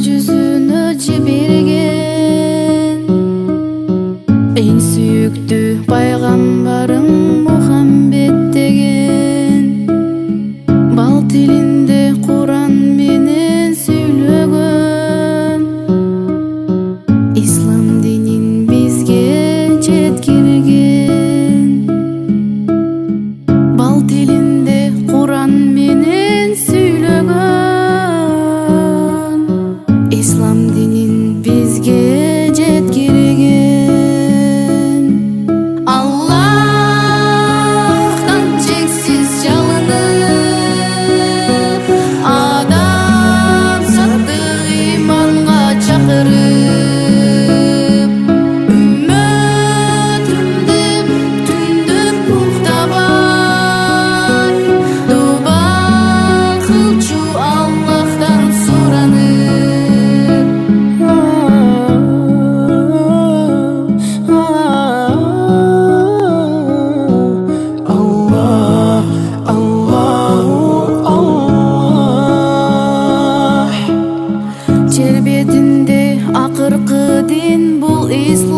жүзүнө жиберген эң сүйүктүү пайгамбарым Мухаммед деген. Бал тилинде Куран менен сүйлөгөн, ислам динин бизге жеткирген. Бал тилинде Куран менен сүйлөгөн, ислам динин бизге жеткирген. Аллахтан чексиз жалынып, адам саттык ыйманга чакырып, үммөтүмдү түндөп уктабай дуба кылчу Аллахтан суранып. Аллах, Аллаху Аллах. Жер бетинде акыркы дин бул ислам.